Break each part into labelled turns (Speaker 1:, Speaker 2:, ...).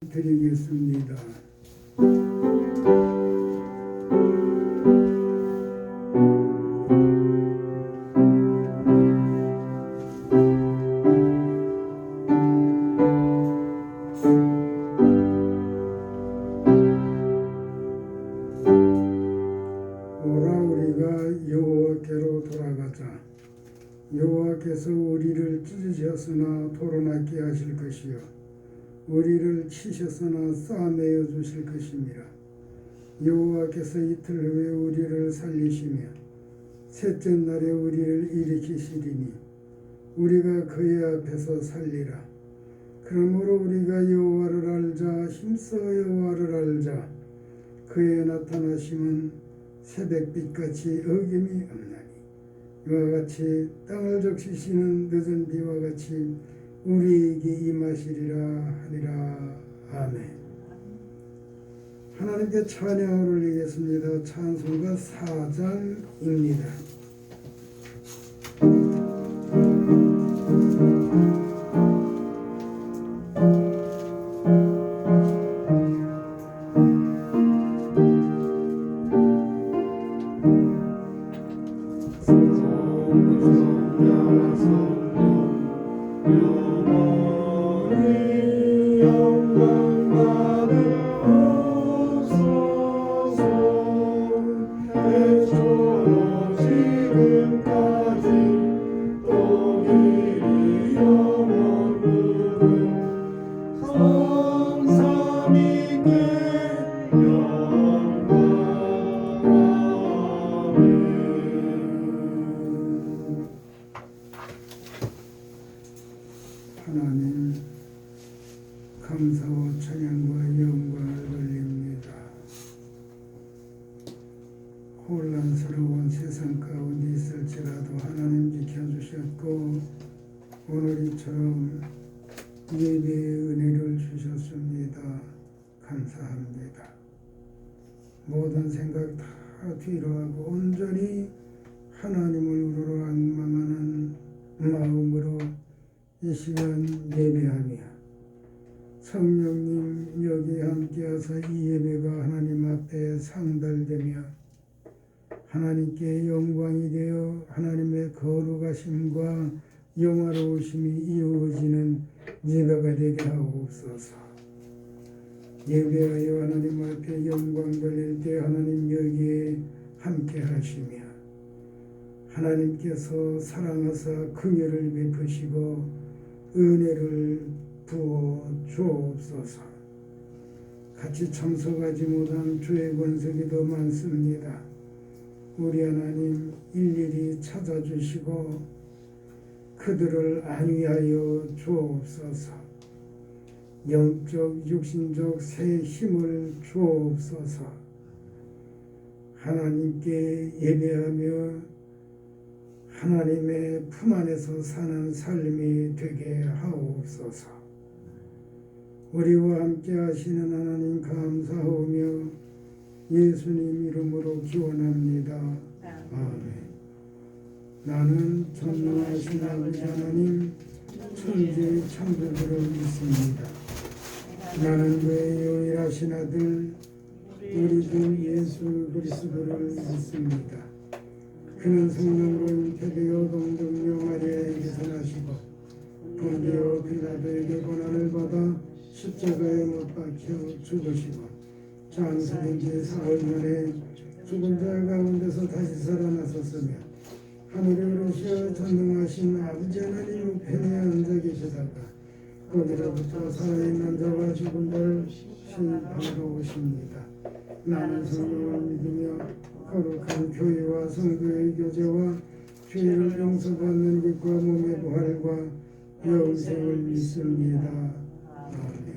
Speaker 1: 드리겠습니다. 오라 우리가 여호와께로 돌아가자. 여호와께서 우리를 찢으셨으나 토론하게 하실 것이요 우리를 치셨으나 싸매어 주실 것임이라. 여호와께서 이틀 후에 우리를 살리시며 셋째 날에 우리를 일으키시리니 우리가 그의 앞에서 살리라. 그러므로 우리가 여호와를 알자. 힘써 여호와를 알자. 그의 나타나심은 새벽빛같이 어김이 없나니 이와 같이 땅을 적시시는 늦은 비와 같이 우리에게 임하시리라 하니라. 아멘. 하나님께 찬양을 올리겠습니다. 찬송가 4장입니다. 하나님 감사와 찬양과 영광을 돌립니다. 혼란스러운 세상 가운데 있을지라도 하나님 지켜주셨고 오늘이처럼 예배의 은혜를 주셨습니다. 감사합니다. 모든 생각 다 뒤로하고 온전히 하나님을 우러러망하는 마음으로 이 시간 예배하며 성령님 여기 함께하사 이 예배가 하나님 앞에 상달되며 하나님께 영광이 되어 하나님의 거룩하심과 영화로우심이 이루어지는 예배가 되게 하옵소서. 예배하여 하나님 앞에 영광 돌릴 때 하나님 여기에 함께 하시며 하나님께서 사랑하사 긍휼을 베푸시고 은혜를 부어 주옵소서. 같이 참석하지 못한 주의 권속이 더 많습니다. 우리 하나님 일일이 찾아주시고 그들을 안위하여 주옵소서. 영적 육신적 새 힘을 주옵소서. 하나님께 예배하며 하나님의 품 안에서 사는 삶이 되게 하옵소서. 우리와 함께 하시는 하나님 감사하며 예수님 이름으로 기원합니다. 아멘. 나는 전능하신 아버지 하나님 천지의 창조주를 믿습니다. 나는 그의 유일하신 아들 우리 주 예수 그리스도를 믿습니다. 그는 성령으로 잉태되어 동정녀 마리아에게서 나시고 본디오 빌라도에게 고난을 받아 십자가에 못 박혀 죽으시고 장사된 지 사흘 만에 죽은 자 가운데서 다시 살아나셨으며 하늘에 오르시어 전능하신 아버지 하나님 우편에 앉아 계시다가 거기로부터 살아있는 자와 죽은 자를 심판하러 오십니다. 나는 성령을 믿으며 거룩한 교회와 성도의 교제와 죄를 용서받는 것과 몸의 부활과 영생을 믿습니다. 아멘.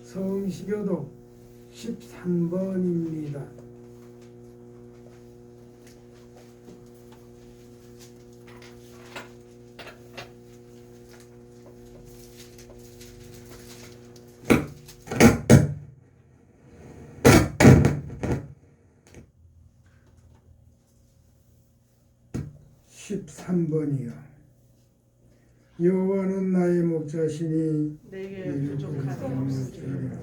Speaker 1: 성시교독 13번입니다. (13번이요) 여호와는 나의 목자시니
Speaker 2: 내게 부족함이 없으리로다.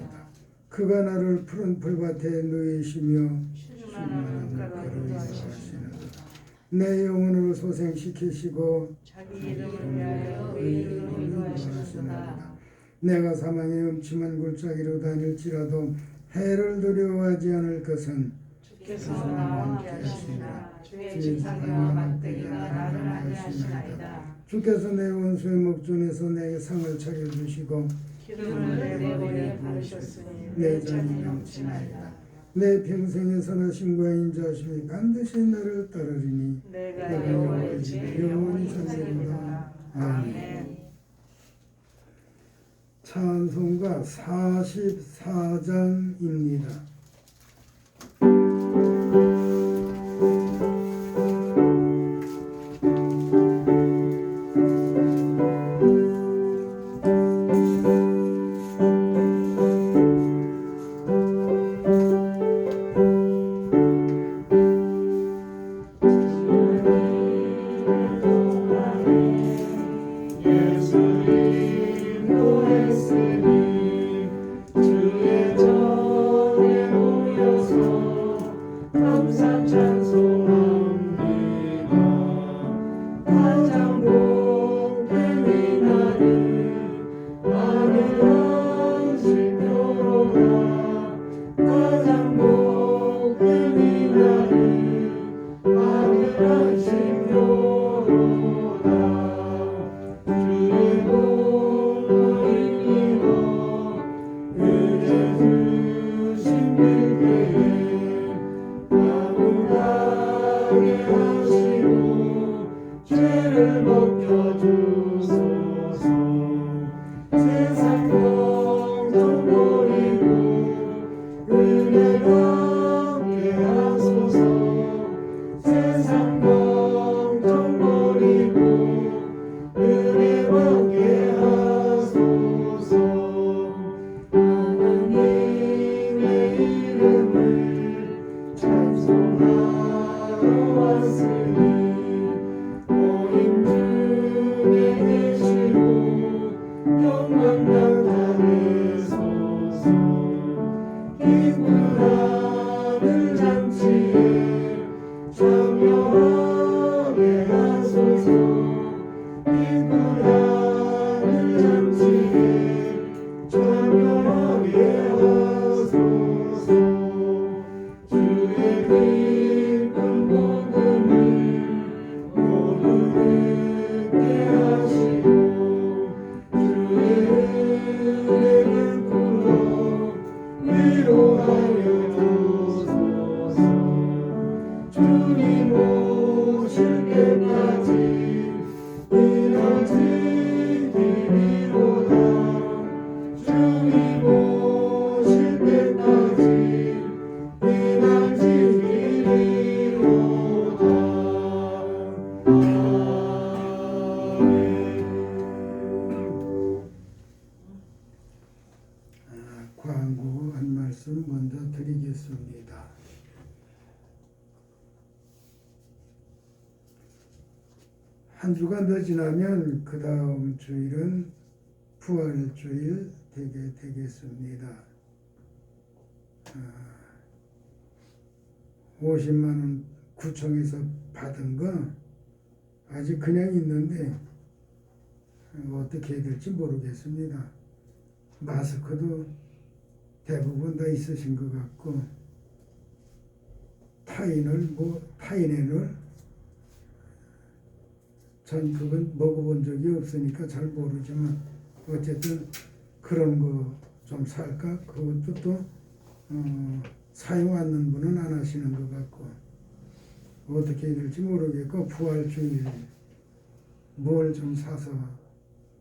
Speaker 1: 그가 나를 푸른 풀밭에 누이시며
Speaker 2: 쉴만한 물가로 인도하시는
Speaker 1: 내 영혼을 소생시키시고
Speaker 2: 자기 이름을 위하여 의인으로 인도하시는도다.
Speaker 1: 내가 사망의 음침한 골짜기로 다닐지라도 해를 두려워하지 않을 것은
Speaker 2: 주께서 나와 함께 하시니라. 주의 지팡이와 막대기가 나를 안위하시나이다.
Speaker 1: 주께서 내 원수의 목전에서 내게 상을 차려주시고
Speaker 2: 기름을 내 머리에 바르셨으니
Speaker 1: 내
Speaker 2: 내 잔이
Speaker 1: 잔이
Speaker 2: 넘치나이다.
Speaker 1: 내 평생의 선하심과 인자심이 반드시 나를 따르리니
Speaker 2: 내가 여호와의 집에 영원히 살리리로다. 아멘.
Speaker 1: 찬송가 44장입니다. 광고 한 말씀 먼저 드리겠습니다. 한 주간 더 지나면 그 다음 주일은 부활주일 되겠습니다. 50만 원 구청에서 받은 거 아직 그냥 있는데 어떻게 해야 될지 모르겠습니다. 마스크도 대부분 다 있으신 것 같고 타이레놀 전 그건 먹어본 적이 없으니까 잘 모르지만 어쨌든 그런 거 좀 살까? 그것도 또 사용 않는 분은 안 하시는 것 같고 어떻게 해야 될지 모르겠고 부활주일 뭘 좀 사서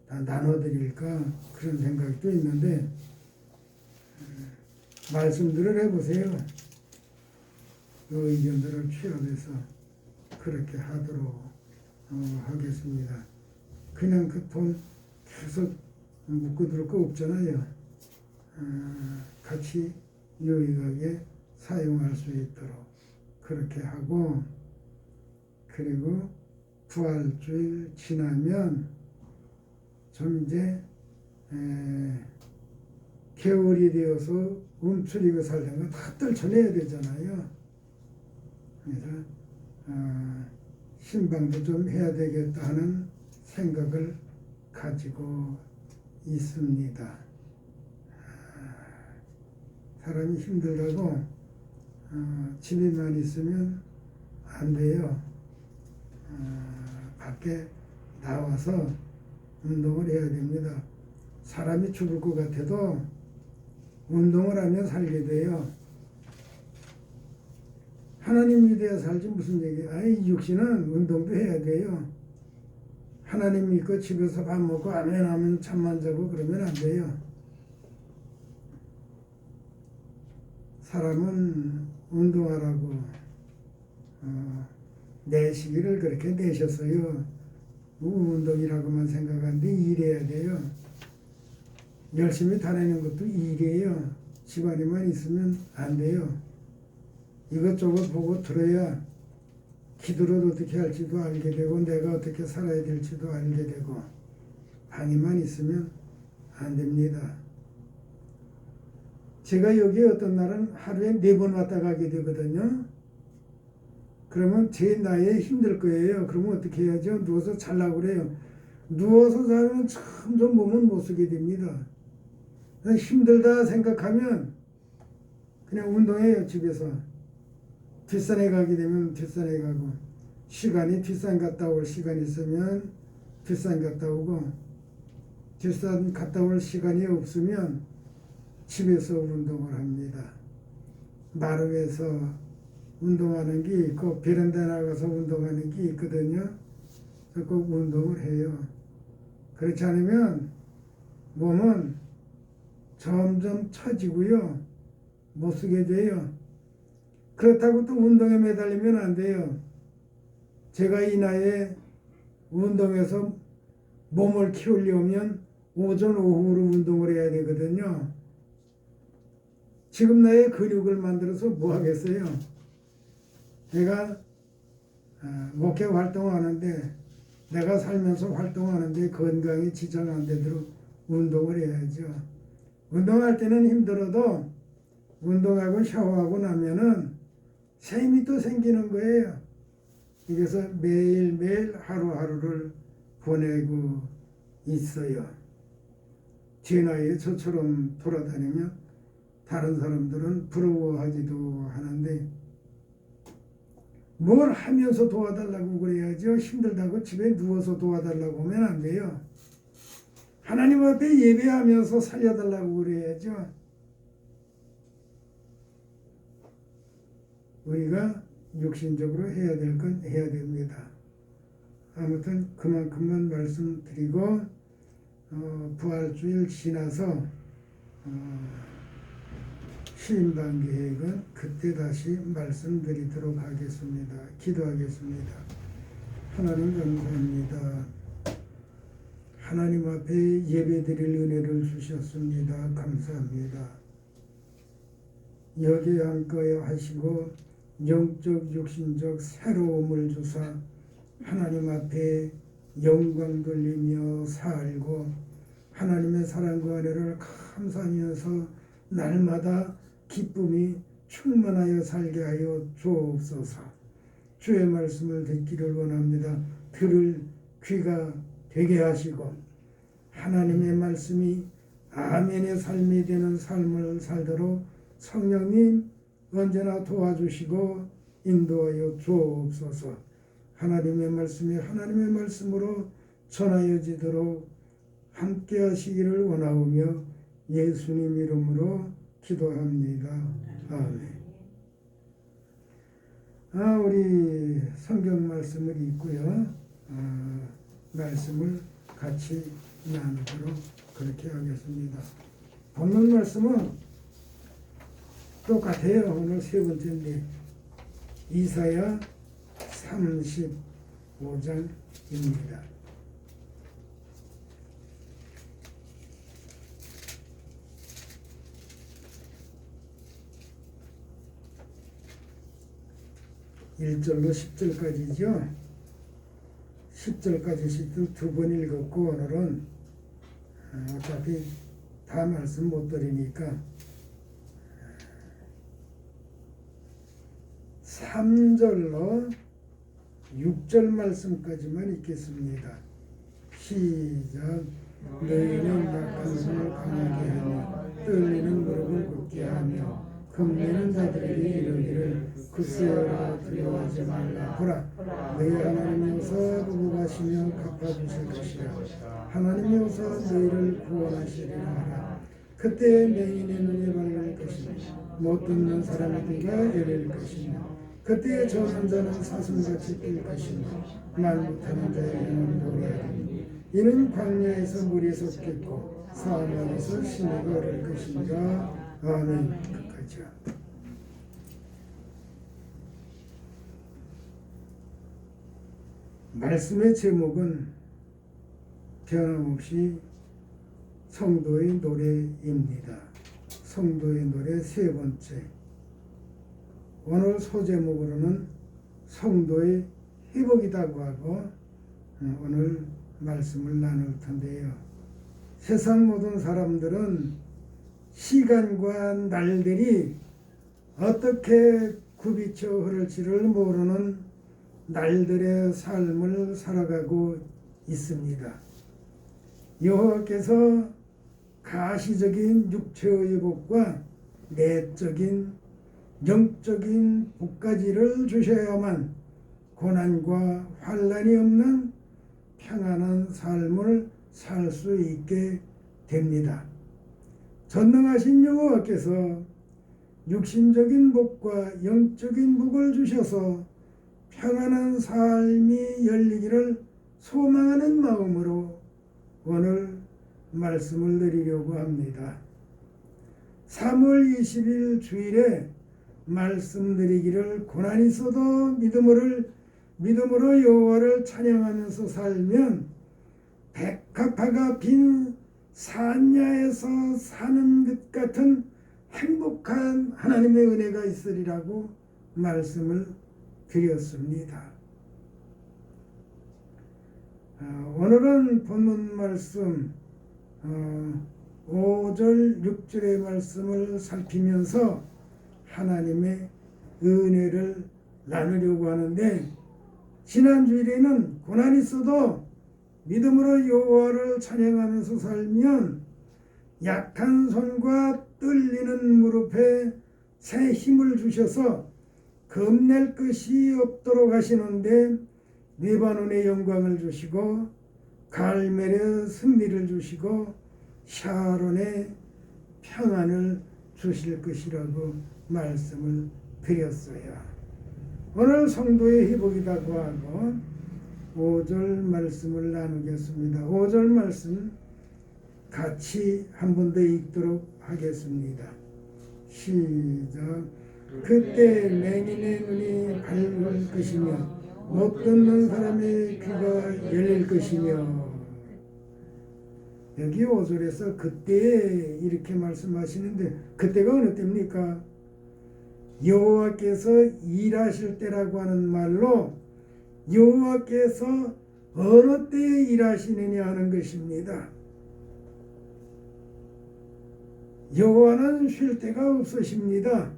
Speaker 1: 다 나눠드릴까 그런 생각이 또 있는데 말씀들을 해보세요. 그 의견들을 취합해서 그렇게 하도록 하겠습니다. 그냥 그 돈 계속 묶어둘 거 없잖아요. 같이 유익하게 사용할 수 있도록 그렇게 하고 그리고 부활주일 지나면 좀 이제 겨울이 되어서 움츠리고 살던 거 다 떨쳐내야 되잖아요. 그래서 신방도 좀 해야 되겠다 하는 생각을 가지고 있습니다. 사람이 힘들다고 집에만 있으면 안 돼요. 밖에 나와서 운동을 해야 됩니다. 사람이 죽을 것 같아도 운동을 하면 살게 돼요. 하나님 믿어야 살지 무슨 얘기예요. 아니 육신은 운동도 해야 돼요. 하나님 믿고 집에서 밥 먹고 아멘 하면 잠만 자고 그러면 안 돼요. 사람은 운동하라고 내시기를 그렇게 내셨어요. 운동이라고만 생각하는데 일해야 돼요. 열심히 다니는 것도 일이에요. 집안에만 있으면 안 돼요. 이것저것 보고 들어야 기도를 어떻게 할지도 알게 되고 내가 어떻게 살아야 될지도 알게 되고 방에만 있으면 안 됩니다. 제가 여기 어떤 날은 하루에 4번 왔다 가게 되거든요. 그러면 제 나이에 힘들 거예요. 그러면 어떻게 해야죠? 누워서 자려고 그래요. 누워서 자면 점점 몸은 못 쓰게 됩니다. 힘들다 생각하면 그냥 운동해요. 집에서. 뒷산에 가게 되면 뒷산에 가고 시간이 뒷산 갔다 올 시간이 있으면 뒷산 갔다 오고 뒷산 갔다 올 시간이 없으면 집에서 운동을 합니다. 마루에서 운동하는 게 있고 베란다 나가서 운동하는 게 있거든요. 꼭 운동을 해요. 그렇지 않으면 몸은 점점 처지고요. 못 쓰게 돼요. 그렇다고 또 운동에 매달리면 안 돼요. 제가 이 나이에 운동해서 몸을 키우려면 오전 오후로 운동을 해야 되거든요. 지금 나의 근육을 만들어서 뭐 하겠어요? 내가 목회 활동하는데 내가 살면서 활동하는데 건강에 지장 안 되도록 운동을 해야죠. 운동할 때는 힘들어도 운동하고 샤워하고 나면은 새 힘이 또 생기는 거예요. 그래서 매일매일 하루하루를 보내고 있어요. 제 나이에 저처럼 돌아다니면 다른 사람들은 부러워하기도 하는데 뭘 하면서 도와달라고 그래야죠. 힘들다고 집에 누워서 도와달라고 하면 안 돼요. 하나님 앞에 예배하면서 살려달라고 그래야죠. 우리가 육신적으로 해야 될 건 해야 됩니다. 아무튼 그만큼만 말씀드리고 부활주일 지나서 신방 계획은 그때 다시 말씀드리도록 하겠습니다. 기도하겠습니다. 하나님 감사합니다. 하나님 앞에 예배드릴 은혜를 주셨습니다. 감사합니다. 여기에 함께 하시고 영적 육신적 새로움을 주사 하나님 앞에 영광 돌리며 살고 하나님의 사랑과 은혜를 감사하면서 날마다 기쁨이 충만하여 살게 하여 주옵소서. 주의 말씀을 듣기를 원합니다. 들을 귀가 되게 하시고 하나님의 말씀이 아멘의 삶이 되는 삶을 살도록 성령님 언제나 도와주시고 인도하여 주옵소서. 하나님의 말씀이 하나님의 말씀으로 전하여지도록 함께 하시기를 원하오며 예수님 이름으로 기도합니다. 아멘. 우리 성경 말씀을 읽고요. 말씀을 같이 나누도록 그렇게 하겠습니다. 본문 말씀은 똑같아요. 오늘 세 번째인데 이사야 35장입니다. (1절로) (10절까지죠) 10절까지 10절 두 번 읽었고 오늘은 어차피 다 말씀 못 드리니까 3절로 6절 말씀까지만 읽겠습니다. 시작. 너희는 약한 손을 강하게 하며 떨리는 무릎을 굳게 하며 겁내는 자들에게 이르기를 굳세어라 두려워하지 말라. 보라 너희 하나님이 오사 보복하시며 갚아주실 것이라. 하나님이 오사 너희를 구원하시리라 하라. 그때 맹인의 눈이 밝을 것이며 못 듣는 사람의 귀가 열릴 것이며 그때 전한 자는 사슴같이 뛸 것이며 말 못하는 자의 영은 노래하리니 이는 광야에서 물이 솟겠고 사막에서 시내가 흐를 것이니라. 아멘. 끝까지요. 말씀의 제목은 변함없이 성도의 노래입니다. 성도의 노래 세 번째. 오늘 소제목으로는 성도의 회복이라고 하고 오늘 말씀을 나눌 텐데요. 세상 모든 사람들은 시간과 날들이 어떻게 굽이쳐 흐를지를 모르는 날들의 삶을 살아가고 있습니다. 여호와께서 가시적인 육체의 복과 내적인 영적인 복까지를 주셔야만 고난과 환난이 없는 평안한 삶을 살 수 있게 됩니다. 전능하신 여호와께서 육신적인 복과 영적인 복을 주셔서 평안한 삶이 열리기를 소망하는 마음으로 오늘 말씀을 드리려고 합니다. 3월 20일 주일에 말씀드리기를 고난이 있어도 믿음으로 여호와를 찬양하면서 살면 백합화가 빈 산야에서 사는 것 같은 행복한 하나님의 은혜가 있으리라고 말씀을 드렸습니다. 오늘은 본문 말씀 5절 6절의 말씀을 살피면서 하나님의 은혜를 나누려고 하는데, 지난 주일에는 고난이 있어도 믿음으로 여호와를 찬양하면서 살면 약한 손과 떨리는 무릎에 새 힘을 주셔서 겁낼 것이 없도록 하시는데 레바논의 영광을 주시고 갈멜의 승리를 주시고 샤론의 평안을 주실 것이라고 말씀을 드렸어요. 오늘 성도의 회복이라고 하고 5절 말씀을 나누겠습니다. 5절 말씀 같이 한 번 더 읽도록 하겠습니다. 시작. 그때 맹인의 눈이 밝을 것이며 못 듣는 사람의 귀가 열릴 것이며. 여기 5절에서 그때 이렇게 말씀하시는데 그때가 어느 때입니까? 여호와께서 일하실 때라고 하는 말로 여호와께서 어느 때에 일하시느냐 하는 것입니다. 여호와는 쉴 때가 없으십니다.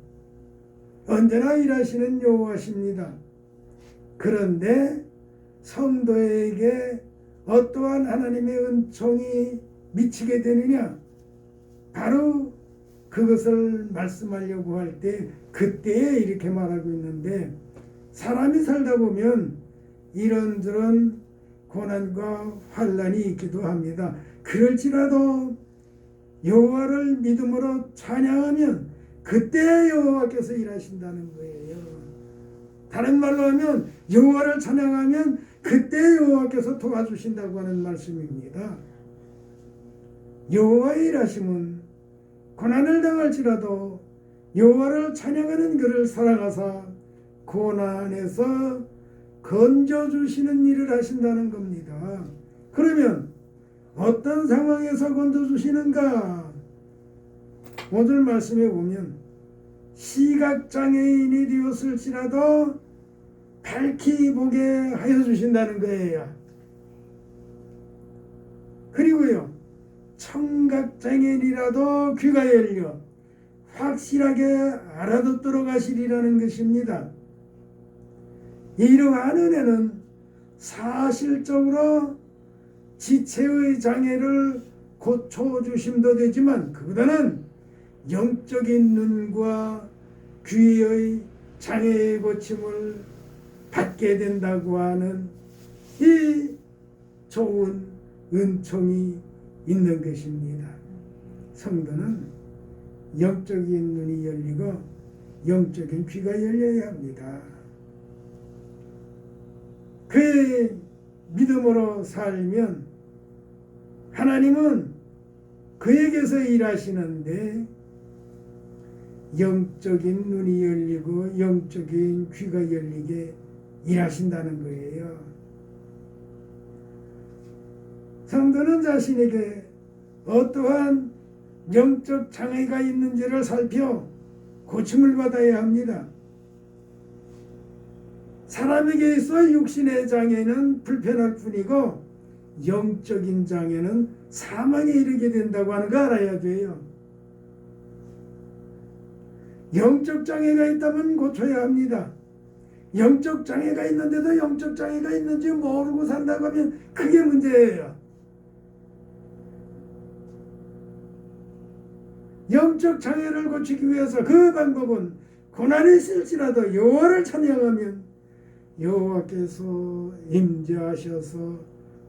Speaker 1: 언제나 일하시는 여호와십니다. 그런데 성도에게 어떠한 하나님의 은총이 미치게 되느냐? 바로 그것을 말씀하려고 할 때 그때에 이렇게 말하고 있는데, 사람이 살다 보면 이런저런 고난과 환난이 있기도 합니다. 그럴지라도 여호와를 믿음으로 찬양하면 그때 여호와께서 일하신다는 거예요. 다른 말로 하면 여호와를 찬양하면 그때 여호와께서 도와주신다고 하는 말씀입니다. 여호와의 일하심은 고난을 당할지라도 여호와를 찬양하는 그를 사랑하사 고난에서 건져주시는 일을 하신다는 겁니다. 그러면 어떤 상황에서 건져주시는가? 오늘 말씀에 보면 시각장애인이 되었을지라도 밝히 보게 하여 주신다는 거예요. 그리고요, 청각장애인이라도 귀가 열려 확실하게 알아듣도록 하시리라는 것입니다. 이러한 은혜는 사실적으로 지체의 장애를 고쳐주심도 되지만 그보다는 영적인 눈과 귀의 장애의 고침을 받게 된다고 하는 이 좋은 은총이 있는 것입니다. 성도는 영적인 눈이 열리고 영적인 귀가 열려야 합니다. 그의 믿음으로 살면 하나님은 그에게서 일하시는데 영적인 눈이 열리고 영적인 귀가 열리게 일하신다는 거예요. 성도는 자신에게 어떠한 영적 장애가 있는지를 살펴 고침을 받아야 합니다. 사람에게 있어 육신의 장애는 불편할 뿐이고 영적인 장애는 사망에 이르게 된다고 하는 거 알아야 돼요. 영적 장애가 있다면 고쳐야 합니다. 영적 장애가 있는데도 영적 장애가 있는지 모르고 산다고 하면 그게 문제예요. 영적 장애를 고치기 위해서 그 방법은 고난이 있을지라도 여호와를 찬양하면 여호와께서 임재하셔서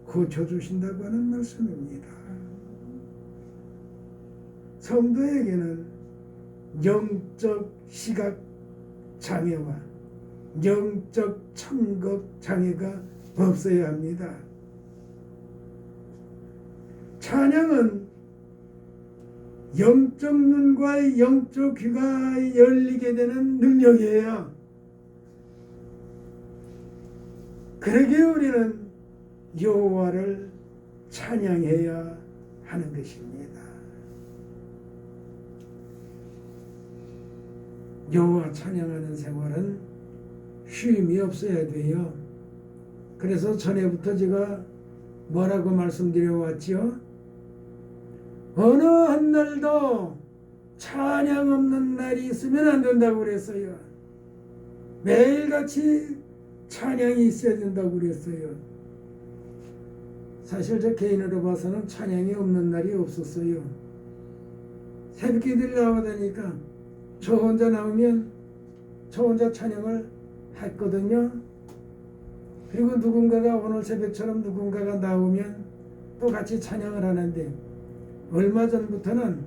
Speaker 1: 고쳐주신다고 하는 말씀입니다. 성도에게는 영적 시각 장애와 영적 청각 장애가 없어야 합니다. 찬양은 영적 눈과 영적 귀가 열리게 되는 능력이에요. 그러기에 우리는 여호와를 찬양해야 하는 것입니다. 여호와 찬양하는 생활은 쉼이 없어야 돼요. 그래서 전에부터 제가 뭐라고 말씀드려 왔죠? 어느 한 날도 찬양 없는 날이 있으면 안 된다고 그랬어요. 매일같이 찬양이 있어야 된다고 그랬어요. 사실 저 개인으로 봐서는 찬양이 없는 날이 없었어요. 새벽기들 나오다니까 저 혼자 나오면 저 혼자 찬양을 했거든요. 그리고 누군가가 오늘 새벽처럼 누군가가 나오면 또 같이 찬양을 하는데 얼마 전부터는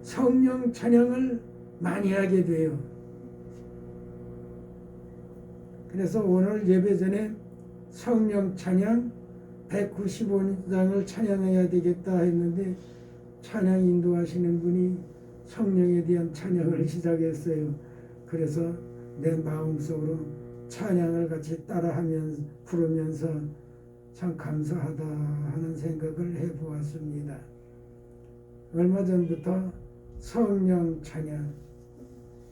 Speaker 1: 성령 찬양을 많이 하게 돼요. 그래서 오늘 예배 전에 성령 찬양 195장을 찬양해야 되겠다 했는데 찬양 인도하시는 분이 성령에 대한 찬양을 시작했어요. 그래서 내 마음속으로 찬양을 같이 따라하면서 부르면서 참 감사하다 하는 생각을 해보았습니다. 얼마 전부터 성령 찬양,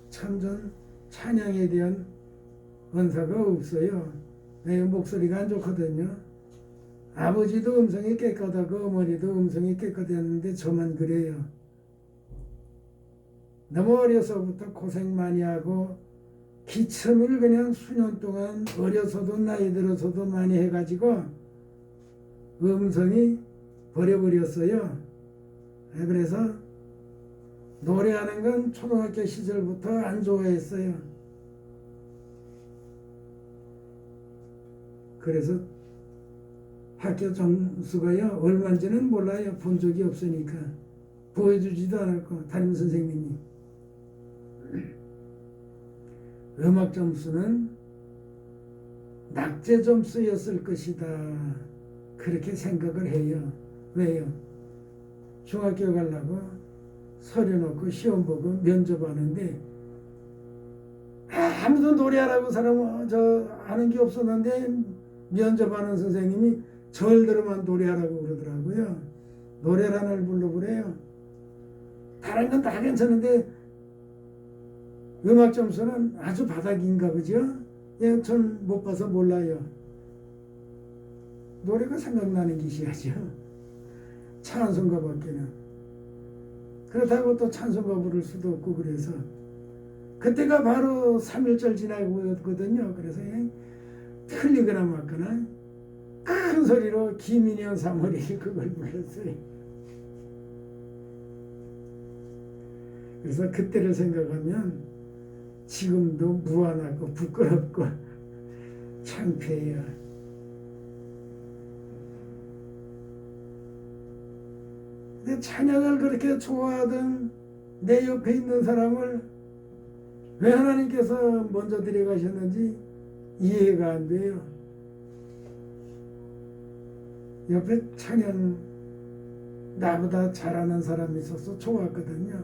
Speaker 1: 참전 찬양에 대한 은사가 없어요. 내 목소리가 안 좋거든요. 아버지도 음성이 깨끗하고 어머니도 음성이 깨끗했는데 저만 그래요. 너무 어려서부터 고생 많이 하고 기침을 그냥 수년 동안 어려서도 나이 들어서도 많이 해가지고 음성이 버려버렸어요. 그래서 노래하는 건 초등학교 시절부터 안 좋아했어요. 그래서 학교 점수가요 얼마인지는 몰라요. 본 적이 없으니까 보여주지도 않았고 담임 선생님이 음악 점수는 낙제 점수였을 것이다 그렇게 생각을 해요. 왜요? 중학교 가려고 서류 놓고 시험 보고 면접하는데 아무도 노래하라고 사람 아는 게 없었는데 면접하는 선생님이 절대로만 노래하라고 그러더라고요. 노래를 하나를 불러보래요. 다른 건 다 괜찮은데 음악 점수는 아주 바닥인가 보죠. 예, 전 못 봐서 몰라요. 노래가 생각나는 기시하죠. 찬송가밖에는. 그렇다고 또 찬송가 부를 수도 없고 그래서 그때가 바로 3.1절 지나고였거든요. 그래서 그냥 틀리거나 맞거나 큰 소리로 김인영 사모리 그걸 불렀어요. 그래서 그때를 생각하면 지금도 무안하고 부끄럽고 창피해요. 근데 찬양을 그렇게 좋아하던 내 옆에 있는 사람을 왜 하나님께서 먼저 데려가셨는지 이해가 안 돼요. 옆에 찬양 나보다 잘하는 사람이 있어서 좋았거든요.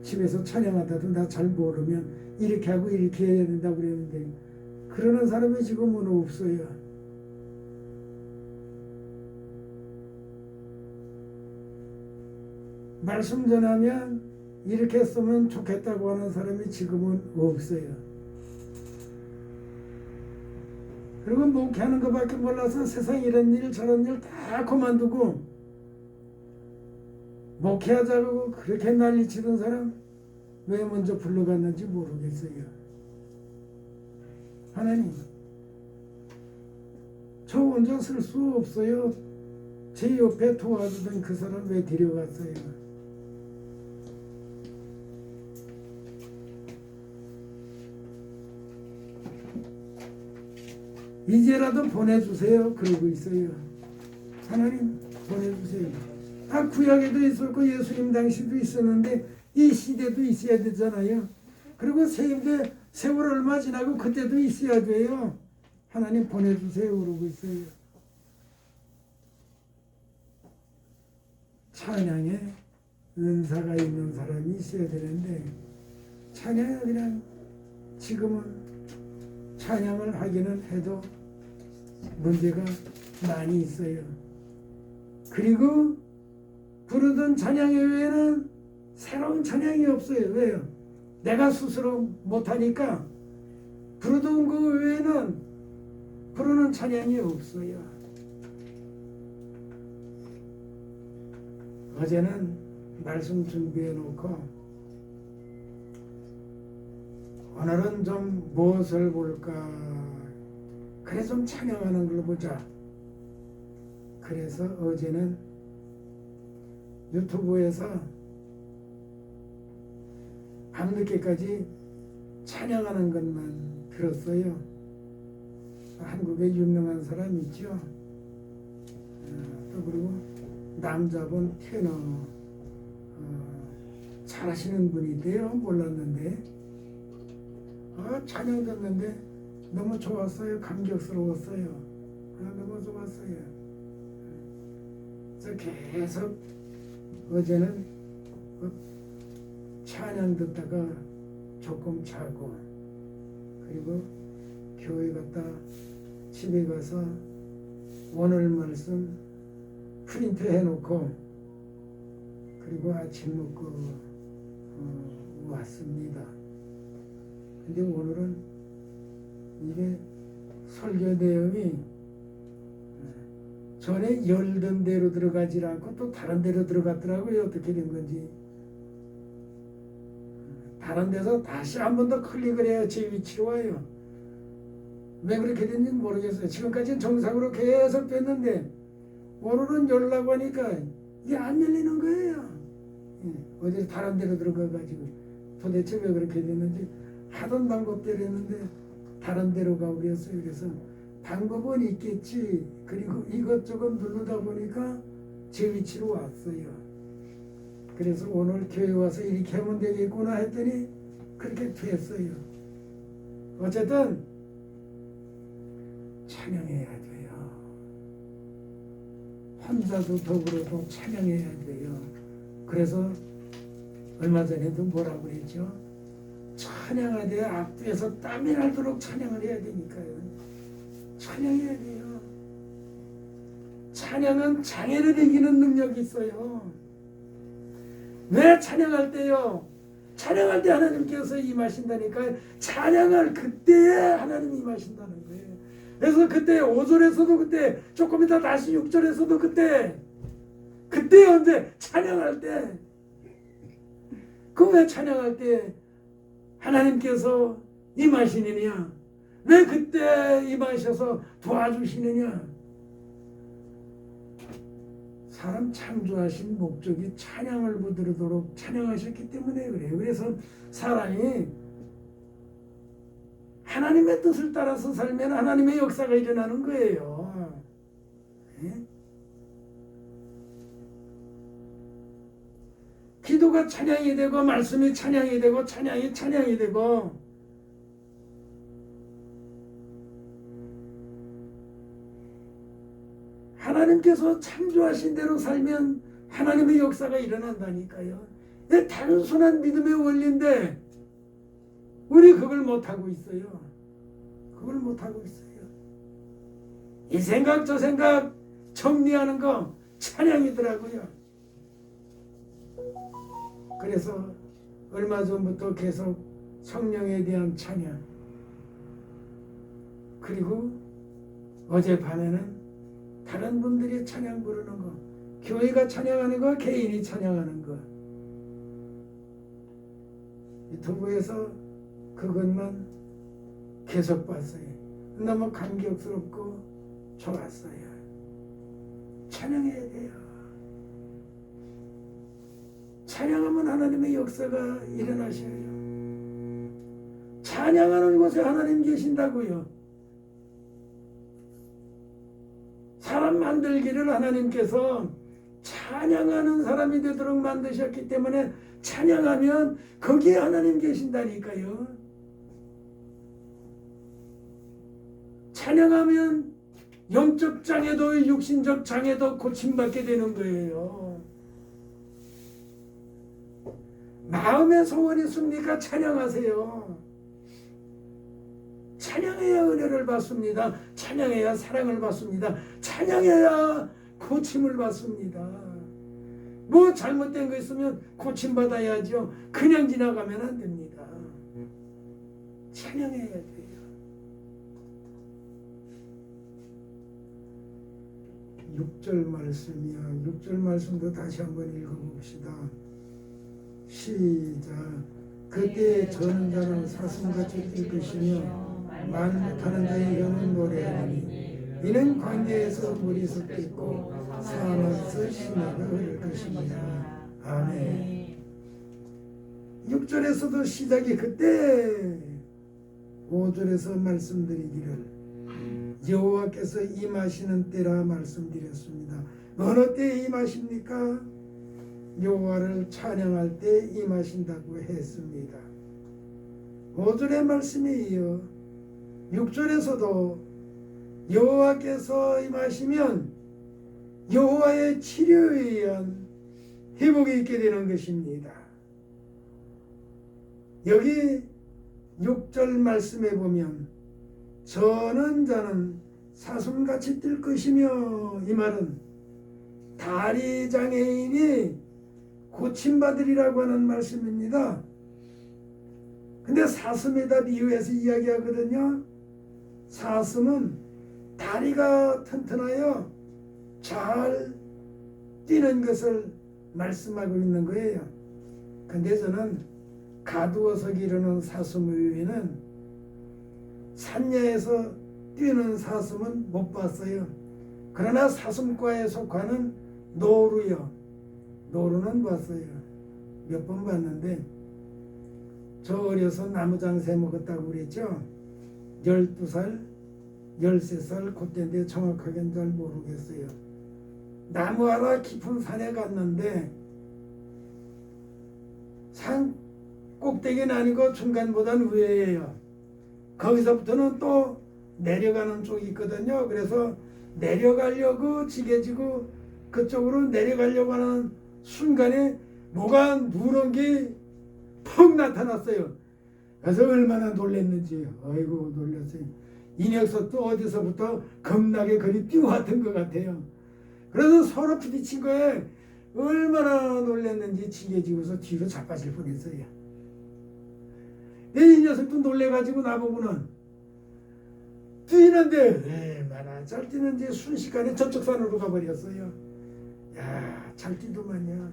Speaker 1: 집에서 찬양하다도 나 잘 모르면 이렇게 하고 이렇게 해야 된다고 그랬는데 그러는 사람이 지금은 없어요. 말씀 전하면 이렇게 했으면 좋겠다고 하는 사람이 지금은 없어요. 그리고 목회하는 것밖에 몰라서 세상 이런 일 저런 일 다 그만두고 목회하자고 그렇게 난리치던 사람 왜 먼저 불러갔는지 모르겠어요. 하나님, 저 혼자 쓸 수 없어요. 제 옆에 도와주던 그 사람 왜 데려갔어요? 이제라도 보내주세요. 그러고 있어요. 하나님 보내주세요. 다 구약에도 있었고 예수님 당시도 있었는데 이 시대도 있어야 되잖아요. 그리고 세월 얼마 지나고 그때도 있어야 돼요. 하나님 보내주세요. 그러고 있어요. 찬양에 은사가 있는 사람이 있어야 되는데 찬양은 그냥 지금은 찬양을 하기는 해도 문제가 많이 있어요. 그리고 부르던 찬양 외에는 새로운 찬양이 없어요. 왜요? 내가 스스로 못하니까 부르던 그 외에는 부르는 찬양이 없어요. 어제는 말씀 준비해 놓고 오늘은 좀 무엇을 볼까? 그래 좀 찬양하는 걸로 보자. 그래서 어제는 유튜브에서 밤늦게까지 찬양하는 것만 들었어요. 한국에 유명한 사람 있죠. 또 그리고 남자분 테너 잘하시는 분인데요. 몰랐는데 찬양 듣는데 너무 좋았어요. 감격스러웠어요. 너무 좋았어요. 그래서 계속 어제는 찬양 듣다가 조금 자고 그리고 교회 갔다 집에 가서 오늘 말씀 프린트 해놓고 그리고 아침 먹고 왔습니다. 근데 오늘은 이게 설교 내용이 전에 열던 대로 들어가지 않고 또 다른 데로 들어갔더라고요. 어떻게 된 건지. 다른 데서 다시 한 번 더 클릭을 해야 제 위치로 와요. 왜 그렇게 됐는지 모르겠어요. 지금까지는 정상으로 계속 됐는데 오늘은 열라고 하니까 이게 안 열리는 거예요. 어디서 다른 데로 들어가가지고 도대체 왜 그렇게 됐는지 하던 방법대로 했는데 다른 데로 가고 그랬어요. 그래서 방법은 있겠지. 그리고 이것저것 누르다 보니까 제 위치로 왔어요. 그래서 오늘 교회 와서 이렇게 하면 되겠구나 했더니 그렇게 됐어요. 어쨌든 찬양해야 돼요. 혼자도 더불어도 찬양해야 돼요. 그래서 얼마 전에도 뭐라고 그랬죠? 찬양하되 앞에서 땀이 날도록 찬양을 해야 되니까요. 찬양해야 돼요. 찬양은 장애를 이기는 능력이 있어요. 왜 찬양할 때요? 찬양할 때 하나님께서 임하신다니까. 찬양할 그때에 하나님이 임하신다는 거예요. 그래서 그때 5절에서도 그때 조금 이따 다시 6절에서도 그때
Speaker 3: 그때 언제 찬양할 때, 그 왜 찬양할 때 하나님께서 임하시느냐? 왜 그때 임하셔서 도와주시느냐? 사람 창조하신 목적이 찬양을 부르도록 찬양하셨기 때문에 그래요. 그래서 사람이 하나님의 뜻을 따라서 살면 하나님의 역사가 일어나는 거예요. 예? 기도가 찬양이 되고 말씀이 찬양이 되고 찬양이 찬양이 되고 하나님께서 창조하신 대로 살면 하나님의 역사가 일어난다니까요. 단순한 믿음의 원리인데 우리 그걸 못하고 있어요. 그걸 못하고 있어요. 이 생각 저 생각 정리하는 거 찬양이더라고요. 그래서 얼마 전부터 계속 성령에 대한 찬양, 그리고 어젯밤에는 다른 분들이 찬양 부르는 거, 교회가 찬양하는 거, 개인이 찬양하는 거, 유튜브에서 그것만 계속 봤어요. 너무 감격스럽고 좋았어요. 찬양해야 돼요. 찬양하면 하나님의 역사가 일어나셔요. 찬양하는 곳에 하나님 계신다고요. 사람 만들기를 하나님께서 찬양하는 사람이 되도록 만드셨기 때문에 찬양하면 거기에 하나님 계신다니까요. 찬양하면 영적 장애도 육신적 장애도 고침받게 되는 거예요. 마음의 소원이 있습니까? 찬양하세요. 찬양해야 은혜를 받습니다. 찬양해야 사랑을 받습니다. 찬양해야 고침을 받습니다. 뭐 잘못된 거 있으면 고침받아야죠. 그냥 지나가면 안 됩니다. 찬양해야 돼요.
Speaker 1: 6절 말씀이요. 6절 말씀도 다시 한번 읽어봅시다. 시작. 그때 저는 자는 사슴같이 뛸 것이며 말 못하는 자의 혀는 노래하니 이는 광야에서 물이 섞이고 사막에서 시내가 흐를 것입니다. 아멘. 6절에서도 시작이 그때 5절에서 말씀드리기를 여호와께서 임하시는 때라 말씀드렸습니다. 어느 때에 임하십니까? 여호와를 찬양할 때 임하신다고 했습니다. 5절의 말씀에 이어 6절에서도 여호와께서 임하시면 여호와의 치료에 의한 회복이 있게 되는 것입니다. 여기 6절 말씀에 보면 저는 자는 사슴같이 뛸 것이며, 이 말은 다리 장애인이 고침받으리라고 하는 말씀입니다. 근데 사슴에다 비유해서 이야기하거든요. 사슴은 다리가 튼튼하여 잘 뛰는 것을 말씀하고 있는 거예요. 근데 저는 가두어서 기르는 사슴 외에는 산야에서 뛰는 사슴은 못 봤어요. 그러나 사슴과에 속하는 노루요. 노루는 봤어요. 몇 번 봤는데 저 어려서 나무장새 먹었다고 그랬죠. 12살, 13살 그때인데 정확하게는 잘 모르겠어요. 나무 하나 깊은 산에 갔는데 산 꼭대기는 아니고 중간보다는 위에예요. 거기서부터는 또 내려가는 쪽이 있거든요. 그래서 내려가려고 지게지고 그쪽으로 내려가려고 하는 순간에 뭐가 누런 게 퍽 나타났어요. 그래서 얼마나 놀랐는지, 아이고 놀랐어요. 이 녀석도 어디서부터 겁나게 거리 뛰어왔던 것 같아요. 그래서 서로 부딪힌 거에 얼마나 놀랐는지 지게지고서 뒤로 자빠질 뻔했어요. 이 녀석도 놀래가지고 나보고는 뛰는데 얼마나 잘 뛰는지 순식간에 저쪽 산으로 가버렸어요. 야,
Speaker 3: 잘 뛰더만요.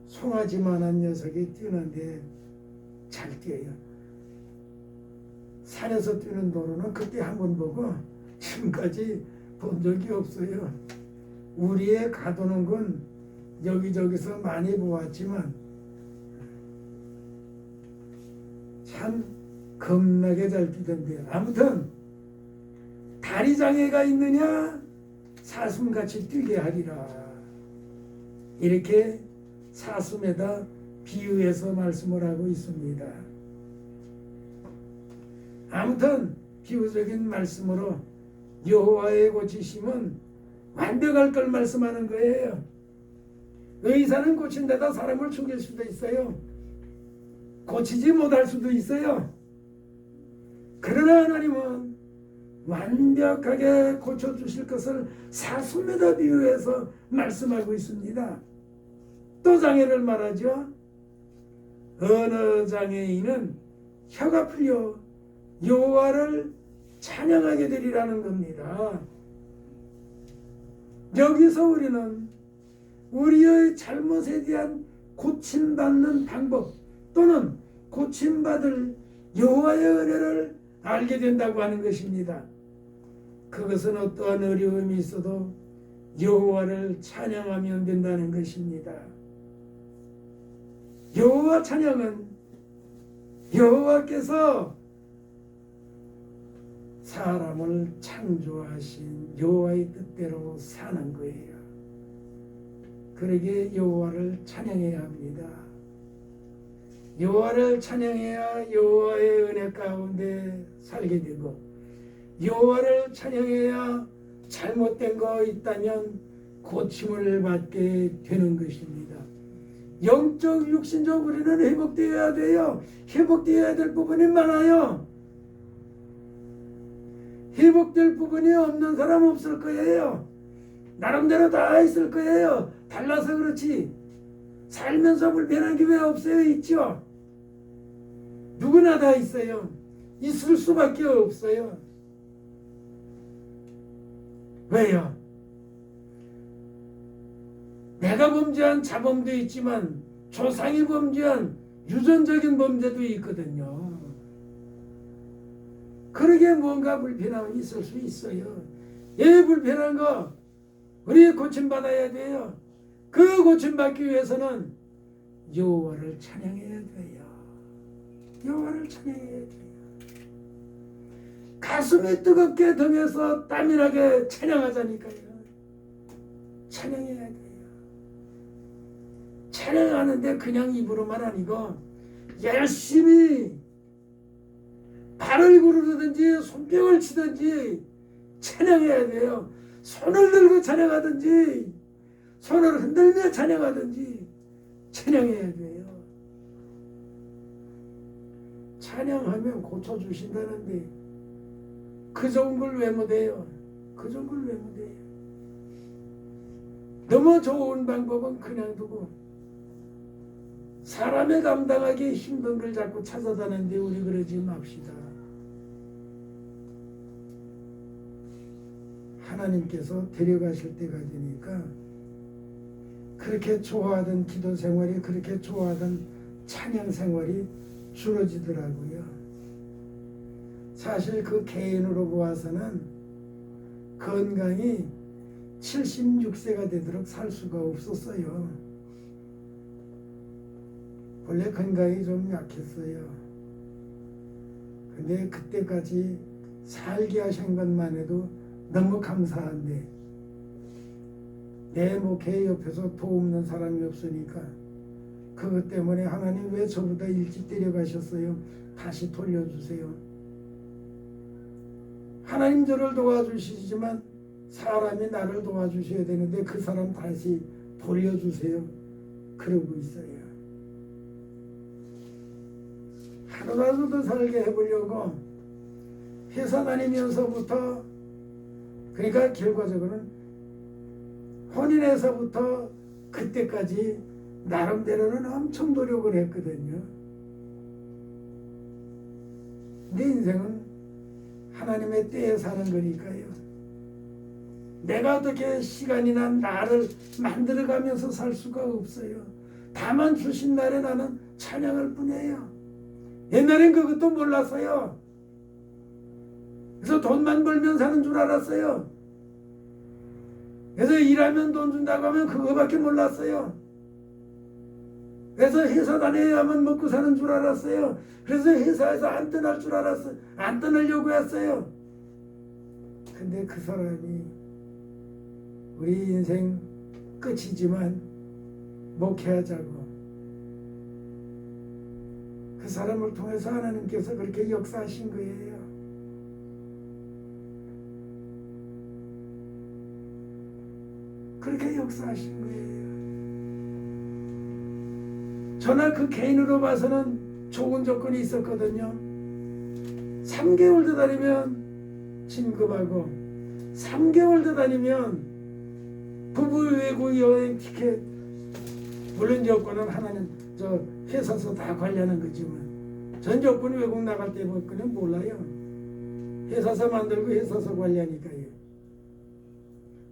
Speaker 3: 송아지만한 녀석이 뛰는데 잘 뛰어요. 산에서 뛰는 도로는 그때 한번 보고 지금까지 본 적이 없어요. 우리의 가도는 건 여기저기서 많이 보았지만 참 겁나게 잘 뛰던데, 아무튼 다리 장애가 있느냐 사슴같이 뛰게 하리라, 이렇게 사슴에다 비유해서 말씀을 하고 있습니다. 아무튼 비유적인 말씀으로 여호와의 고치심은 완벽할 걸 말씀하는 거예요. 의사는 고친데다 사람을 죽일 수도 있어요. 고치지 못할 수도 있어요. 그러나 하나님은 완벽하게 고쳐주실 것을 사슴에다 비유해서 말씀하고 있습니다. 또 장애를 말하죠. 어느 장애인은 혀가 풀려 여호와를 찬양하게 되리라는 겁니다. 여기서 우리는 우리의 잘못에 대한 고침받는 방법 또는 고침받을 여호와의 은혜를 알게 된다고 하는 것입니다. 그것은 어떠한 어려움이 있어도 여호와를 찬양하면 된다는 것입니다. 여호와 찬양은 여호와께서 사람을 창조하신 여호와의 뜻대로 사는 거예요. 그러기에 여호와를 찬양해야 합니다. 여호와를 찬양해야 여호와의 은혜 가운데 살게 되고, 여호와를 찬양해야 잘못된 거 있다면 고침을 받게 되는 것입니다. 영적 육신적 우리는 회복되어야 돼요. 회복되어야 될 부분이 많아요. 회복될 부분이 없는 사람 없을 거예요. 나름대로 다 있을 거예요. 달라서 그렇지. 살면서 불편한 게 왜 없어요? 있죠. 누구나 다 있어요. 있을 수밖에 없어요. 왜요? 내가 범죄한 자범도 있지만 조상이 범죄한 유전적인 범죄도 있거든요. 그러게 뭔가 불편함이 있을 수 있어요. 이 불편한 거 우리 고침받아야 돼요. 그 고침받기 위해서는 여호와를 찬양해야 돼요. 여호와를 찬양해야 돼요. 가슴이 뜨겁게 등에서 땀이 나게 찬양하자니까요. 찬양해야 돼요. 찬양하는데 그냥 입으로만 아니고 열심히 발을 구르든지 손뼉을 치든지 찬양해야 돼요. 손을 들고 찬양하든지 손을 흔들며 찬양하든지 찬양해야 돼요. 찬양하면 고쳐주신다는데 그 좋은 걸 왜 못해요? 그 좋은 걸 왜 못해요? 너무 좋은 방법은 그냥 두고 사람의 감당하기 힘든 걸 자꾸 찾아다니는데 우리 그러지 맙시다. 하나님께서 데려가실 때가 되니까 그렇게 좋아하던 기도 생활이, 그렇게 좋아하던 찬양 생활이 줄어지더라고요. 사실 그 개인으로 보아서는 건강이 76세가 되도록 살 수가 없었어요. 원래 건강이 좀 약했어요. 근데 그때까지 살게 하신 것만 해도 너무 감사한데 내 목회 옆에서 도움는 사람이 없으니까 그것 때문에 하나님 왜 저보다 일찍 데려가셨어요? 다시 돌려주세요. 하나님 저를 도와주시지만 사람이 나를 도와주셔야 되는데 그 사람 다시 돌려주세요. 그러고 있어요. 하루라도 더 살게 해보려고 회사 다니면서부터, 그러니까 결과적으로는 혼인에서부터 그때까지 나름대로는 엄청 노력을 했거든요. 내 인생은 하나님의 때에 사는 거니까요. 내가 어떻게 시간이나 나를 만들어가면서 살 수가 없어요. 다만 주신 날에 나는 찬양할 뿐이에요. 옛날엔 그것도 몰랐어요. 그래서 돈만 벌면 사는 줄 알았어요. 그래서 일하면 돈 준다고 하면 그거밖에 몰랐어요. 그래서 회사 다녀야만 먹고 사는 줄 알았어요. 그래서 회사에서 안 떠날 줄 알았어요. 안 떠나려고 했어요. 근데 그 사람이 우리 인생 끝이지만 목회하자고, 그 사람을 통해서 하나님께서 그렇게 역사하신 거예요. 그렇게 역사하신 거예요. 저나 그 개인으로 봐서는 좋은 조건이 있었거든요. 3개월 더 다니면 진급하고 3개월 더 다니면 부부 외국 여행 티켓, 물론 여권은 하나는 저 회사에서 다 관리하는 거지만 전 여권이 외국 나갈 때 그냥 몰라요. 회사에서 만들고 회사에서 관리하니까요.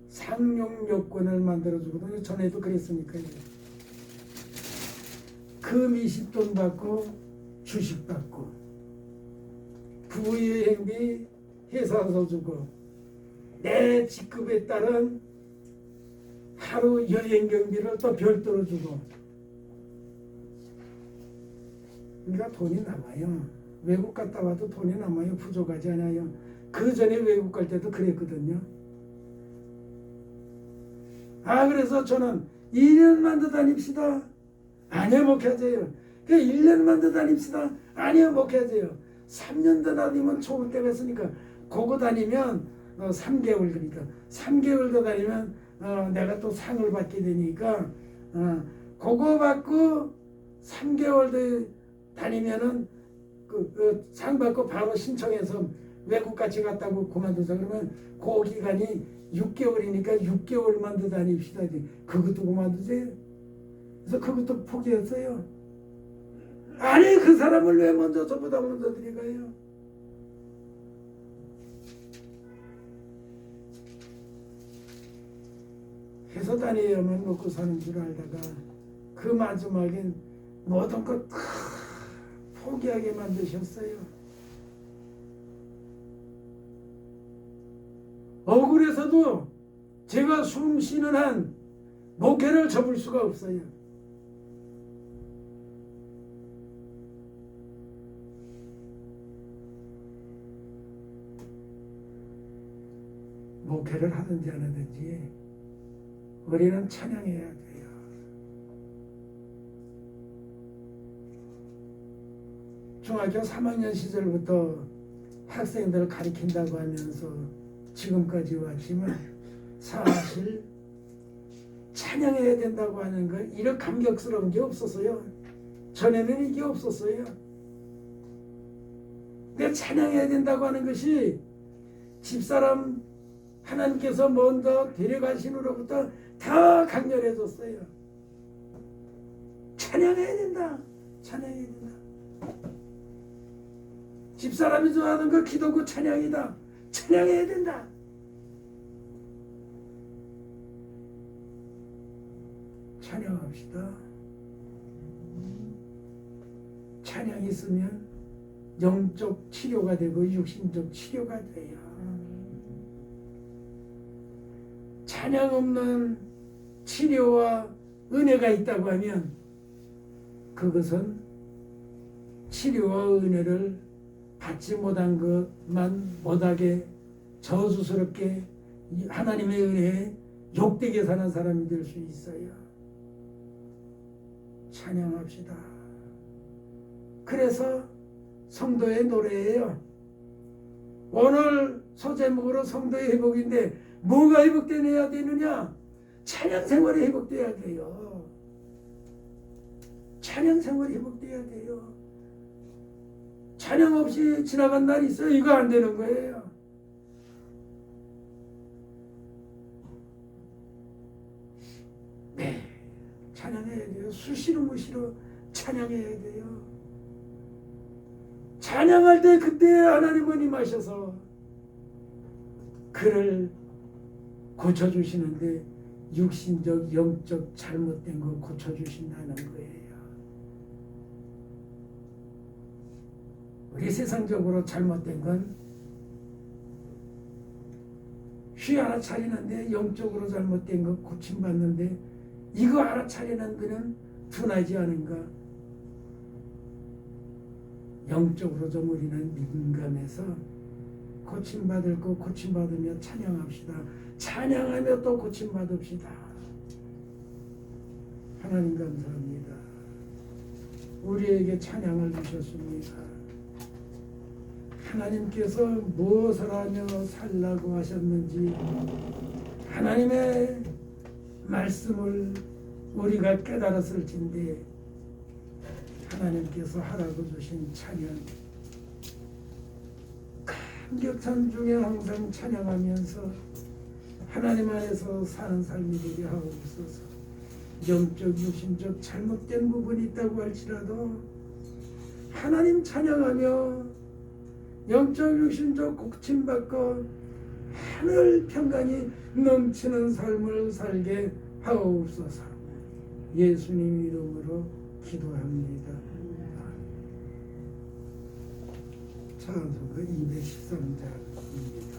Speaker 3: 상용 여권을 만들어주거든요. 전에도 그랬으니까요. 그 20돈 받고 주식 받고 부부 여행비 회사에서 주고 내 직급에 따른 하루 여행 경비를 또 별도로 주고, 그러니까 돈이 남아요. 외국 갔다 와도 돈이 남아요. 부족하지 않아요. 그 전에 외국 갈 때도 그랬거든요. 그래서 저는 2년만 더 다닙시다. 아니요, 목회자요. 1년만 더 다닙시다. 아니요, 목회자요. 3년 더 다니면 좋은 때가 있으니까 그거 다니면 3개월, 그러니까 3개월 더 다니면 내가 또 상을 받게 되니까 그거 받고 3개월 더 다니면은 상 받고 바로 신청해서 외국 같이 갔다고 그만두자 그러면 그 기간이 6개월이니까 6개월만 더 다닙시다. 그것도 그만두세요. 그래서 그것도 포기했어요. 아니, 그 사람을 왜 먼저 저보다 먼저 들어가요? 회사 다녀야만 먹고 사는 줄 알다가 그 마지막엔 모든 것 다 포기하게 만드셨어요. 억울해서도 제가 숨 쉬는 한 목회를 접을 수가 없어요. 목회를 하든지 안 하든지 우리는 찬양해야 돼요. 중학교 3학년 시절부터 학생들을 가르친다고 하면서 지금까지 왔지만 사실 찬양해야 된다고 하는 거 이렇게 감격스러운 게 없었어요. 전에는 이게 없었어요. 근데 찬양해야 된다고 하는 것이 집사람 하나님께서 먼저 데려가신으로부터 더 강렬해졌어요. 찬양해야 된다. 찬양해야 된다. 집사람이 좋아하는 거 기도고 찬양이다. 찬양해야 된다. 찬양합시다. 찬양이 있으면 영적 치료가 되고 육신적 치료가 돼요. 찬양 없는 치료와 은혜가 있다고 하면 그것은 치료와 은혜를 받지 못한 것만 못하게 저주스럽게 하나님의 은혜에 욕되게 사는 사람이 될 수 있어요. 찬양합시다. 그래서 성도의 노래예요. 오늘 소제목으로 성도의 회복인데 뭐가 회복되어야 되느냐? 찬양 생활이 회복돼야 돼요. 찬양 생활이 회복돼야 돼요. 찬양 없이 지나간 날이 있어요. 이거 안 되는 거예요. 네, 찬양해야 돼요. 수시로 무시로 찬양해야 돼요. 찬양할 때 그때 하나님은 임하셔서 그를 고쳐주시는데 육신적, 영적 잘못된 거 고쳐주신다는 거예요. 우리 세상적으로 잘못된 건 휘 알아차리는데 영적으로 잘못된 거 고침받는데 이거 알아차리는 거는 둔하지 않은가? 영적으로 좀 우리는 민감해서 고침받을 거 고침받으며 찬양합시다. 찬양하며 또 고침받읍시다. 하나님 감사합니다. 우리에게 찬양을 주셨습니다. 하나님께서 무엇을 하며 살라고 하셨는지 하나님의 말씀을 우리가 깨달았을진데 하나님께서 하라고 주신 찬양 감격찬 중에 항상 찬양하면서 하나님 안에서 사는 삶이 되게 하옵소서. 영적 육신적 잘못된 부분이 있다고 할지라도 하나님 찬양하며 영적 육신적 고침받고 하늘 평강이 넘치는 삶을 살게 하옵소서. 예수님 이름으로 기도합니다. 찬송가 213장입니다.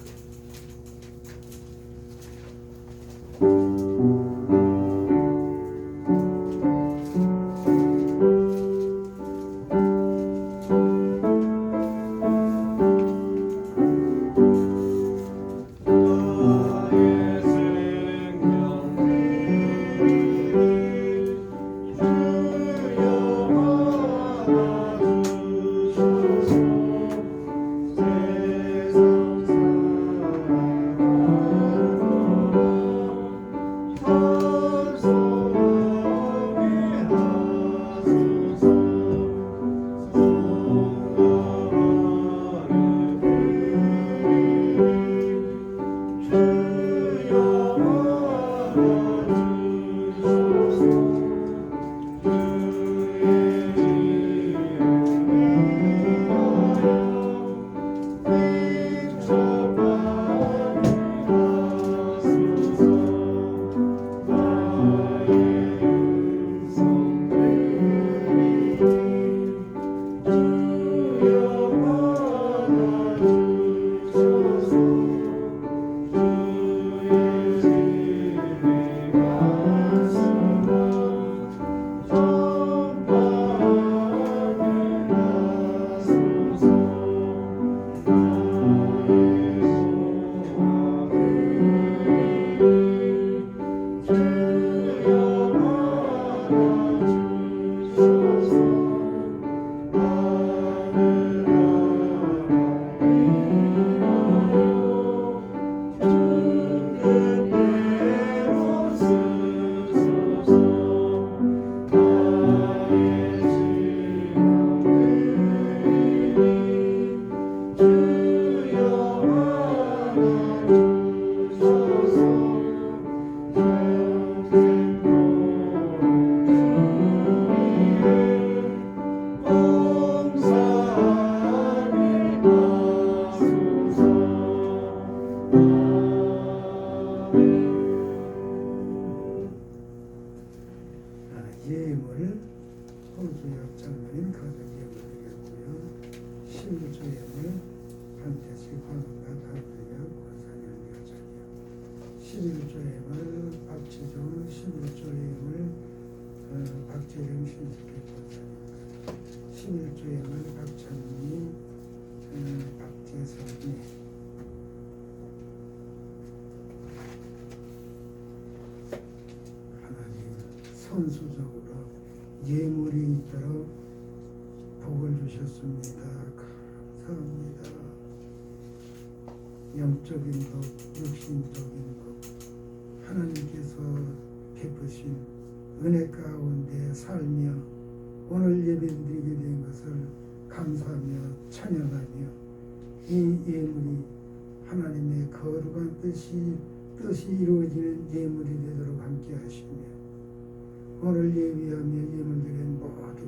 Speaker 3: 예물 호수역 장로님 가족 예물 드렸고요. 11조 예물 반대식 화분과 가족이요 권사님과 자기요. 11조 예물 박지종 11조 예물 박재령 신식회 권사님 11조 예물 박찬미 박재선이 선수적으로 예물이 있도록 복을 주셨습니다. 감사합니다. 영적인 복, 육신적인 복, 하나님께서 베푸신 은혜 가운데 살며 오늘 예배드리게 된 것을 감사하며 찬양하며 이 예물이 하나님의 거룩한 뜻이 이루어지는 예물이 되도록 함께 하시며 오늘 예비하며 예물드린 모두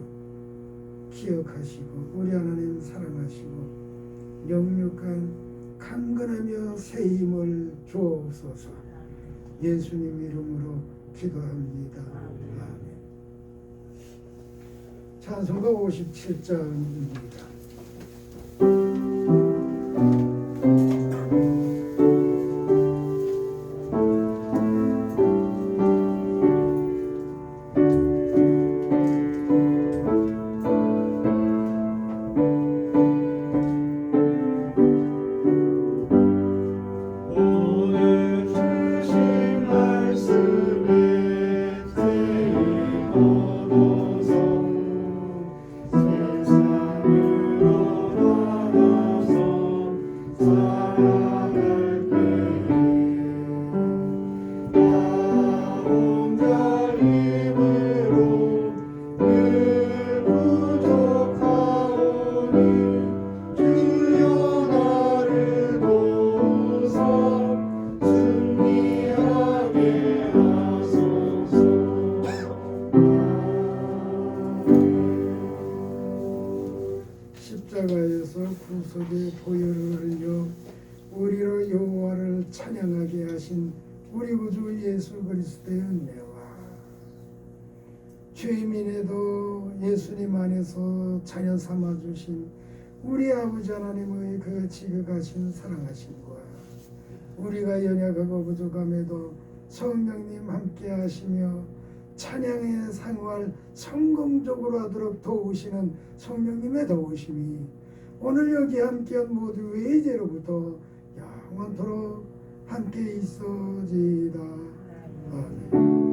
Speaker 3: 기억하시고 우리 하나님 사랑하시고 영육간 강건하며 새 힘을 주옵소서.
Speaker 1: 예수님 이름으로 기도합니다. 아멘. 찬송가 57장입니다.
Speaker 4: 오늘 주신 말씀에 죄인 얻어서 세상으로 나가서 살아갈 때에 나 혼자 힘으로 늘 부족하오니 주여 나를 도우사 승리하게 하소서.
Speaker 1: 십자가에서 구속의 보혈을 흘려 우리로 여호와를 찬양하게 하신 우리 구주 예수 그리스도의 은혜와 죄인에도 예수님 안에서 자녀 삼아 주신 우리 아버지 하나님의 그 지극하신 사랑하심과 우리가 연약하고 부족함에도 성령님 함께 하시며 찬양의 생활 성공적으로 하도록 도우시는 성령님의 도우심이 오늘 여기 함께한 모두의 이제로부터 영원토록 함께 있어지이다. 아멘.